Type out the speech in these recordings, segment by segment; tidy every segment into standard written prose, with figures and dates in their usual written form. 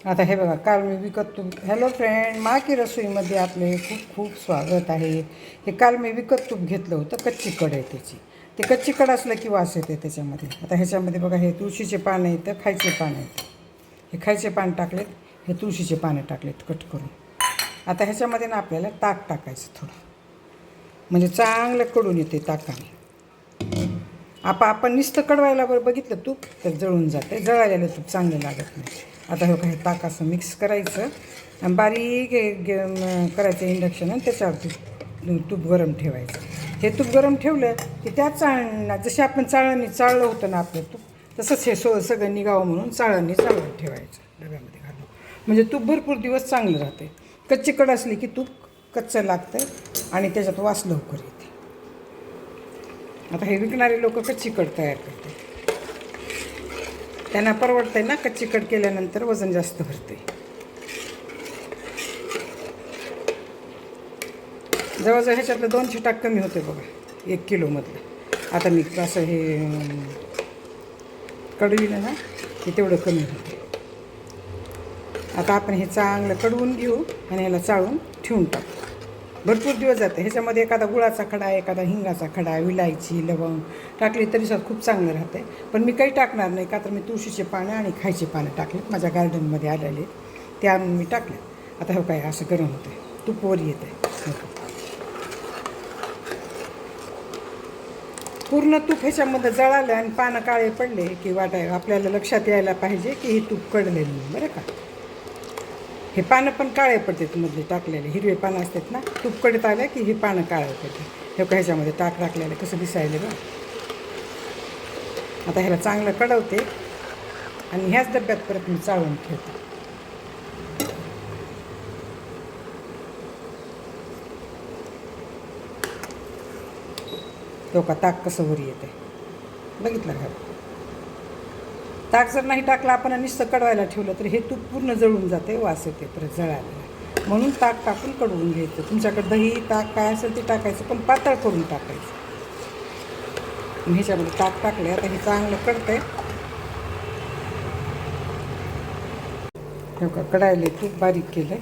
आता हे बघा, काल मी विकत तूप. हॅलो फ्रेंड, मा की रसोईमध्ये आपले खूप खूप स्वागत आहे. हे काल मी विकत तूप घेतलं होतं, कच्ची कढ आहे त्याची. ते कच्ची कढ असलं की वास येते त्याच्यामध्ये. आता ह्याच्यामध्ये बघा, हे तुळशीचे पानं येतं, खायचे पानं येतं. हे खायचे पान टाकलेत, हे तुळशीचे पानं टाकलेत कट करून. आता ह्याच्यामध्ये ना आपल्याला ताक टाकायचं थोडं, म्हणजे चांगलं कडून येते ताकाने. आपण नुसतं कडवायला बघितलं तूप तर जळून जाते, जळालेलं तूप चांगलं लागत नाही. आता हे काही ताक असं मिक्स करायचं आणि बारीक करायचं इंडक्शन, आणि त्याच्यावर तूप गरम ठेवायचं. हे तूप गरम ठेवलं की त्या जसे आपण चाळणी चाळलं होतं ना आपलं तूप, तसंच हे सगळं निघावं म्हणून चाळणी चाळून ठेवायचं डब्यामध्ये घालून, म्हणजे तूप भरपूर दिवस चांगलं राहते. कच्ची कढ असली की तूप कच्चं लागतं आणि त्याच्यात वास लवकर येते. आता हे विकणारे लोक कच्ची कढ तयार करते, त्यांना परवडतंय ना. कच्ची कढ केल्यानंतर वजन जास्त भरते. जवळजवळ ह्याच्यातलं 200 टाक कमी होते बघा 1 किलोमधलं. आता मी असं हे कडविलं ना की तेवढं कमी होते. आता आपण हे चांगलं कडवून घेऊ आणि ह्याला चाळून ठेवून टाकू. भरपूर दिवस जाते. ह्याच्यामध्ये एखादा गुळाचा खडा, एखादा हिंगाचा खडा, विलायची, लवंग टाकली तरी सुद्धा खूप चांगलं राहते. पण मी काही टाकणार नाही, का तर मी तुळशीचे पानं आणि खायचे पानं टाकलेत माझ्या गार्डनमध्ये आलेले, ते आणून मी टाकले. आता हे काय असं गरम होते, तूप वर येते. पूर्ण तूप ह्याच्यामध्ये जळालं आणि पानं काळे पडले की आपल्याला लक्षात यायला पाहिजे की हे तूप कडलेलं, बरं का. हे पानं पण काळे पडतात मधले टाकलेले, हिरवे पानं असतात ना, तूप कडत आलं की हे पानं काळे पडते. हे ह्याच्यामध्ये टाक टाकलेलं कसं दिसायलं बघ. आता ह्याला चांगलं कडवते आणि ह्याच डब्यात परत मी चाळून ठेवते. तो का ताक कसं वर येते बघितलं का. ताक जर नाही टाकलं आपण नुसतं कडवायला ठेवलं तर हे तूप पूर्ण जळून जाते, वास येते परत जळायला. म्हणून ताक टाकून कडवून घ्यायचं. तुमच्याकडे दही ताक काय असेल ते टाकायचं, पण पातळ करून टाकायचं. ह्याच्यामध्ये ताक टाकले. आता हे चांगलं कडतंय. हे का कडायले तूप बारीक केलं.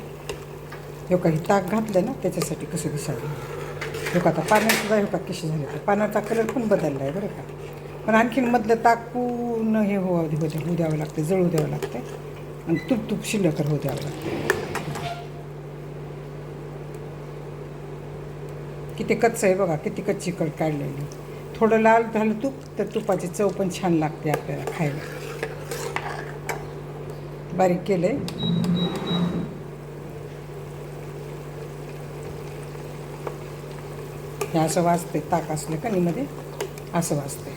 हे का हे ताक घातलं ना त्याच्यासाठी कसं दिसायला. हे का आता पाण्यातसुद्धा हे का कशी झाले, तर पाण्याचा कलर पण बदलला आहे बरं का. पण आणखीन मधलं ताक पूर्ण हे होऊ द्यावं लागते, जळू द्यावं लागते आणि तूप शिल्लक होऊ द्यावं लागते. किती कच्चं आहे बघा, किती कच्ची कड काढलेली. थोडं लाल झालं तूप तर तुपाची चव पण छान लागते आपल्याला खायला. बारीक केलं आहे. हे असं वाजते ताक असलं कणीमध्ये, असं वाजते.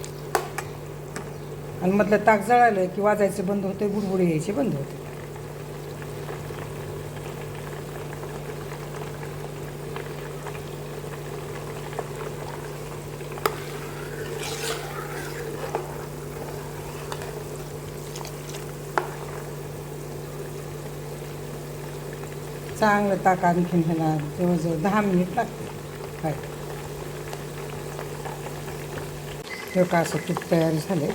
आणि मधलं ताक जळालं की वाजायचं बंद होते, बुडबुडी यायचे बंद होते. चांगलं ताक आणखीन ह्याला जवळजवळ 10 मिनिट लागते. काय हे का असं तूप तयार झाले.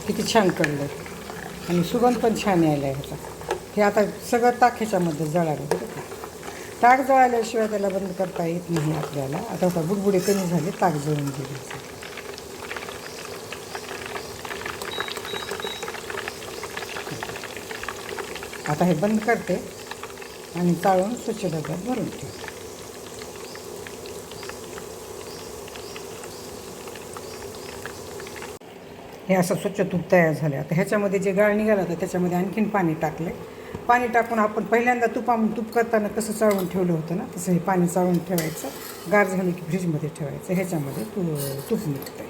किती छान कळलं आणि सुगंध पण छान यायला आहे ह्याचा. हे आता सगळं ताक ह्याच्यामध्ये जळालं बरं का. ताक जळाल्याशिवाय त्याला बंद करता येत नाही आपल्याला. आता का बुडबुडे कमी झाले, ताक जळून गेले. आता हे बंद करते आणि चाळून स्वच्छ डब्यात भरून ठेवते. हे असं स्वच्छ तूप तयार झालं. आता ह्याच्यामध्ये जे गाळ निघालं तर त्याच्यामध्ये आणखीन पाणी टाकले. पाणी टाकून आपण पहिल्यांदा तूप करताना कसं चाळून ठेवलं होतं ना, तसं हे पाणी चाळून ठेवायचं. गार झालं की फ्रीजमध्ये ठेवायचं. ह्याच्यामध्ये तूप निघतं.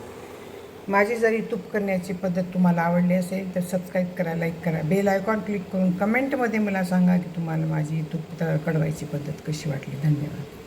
माझी जर ही तूप करण्याची पद्धत तुम्हाला आवडली असेल तर सबस्क्राईब करा, लाईक करा, बेल आयकॉन क्लिक करून कमेंटमध्ये मला सांगा की तुम्हाला माझी तूप कडवायची पद्धत कशी वाटली. धन्यवाद.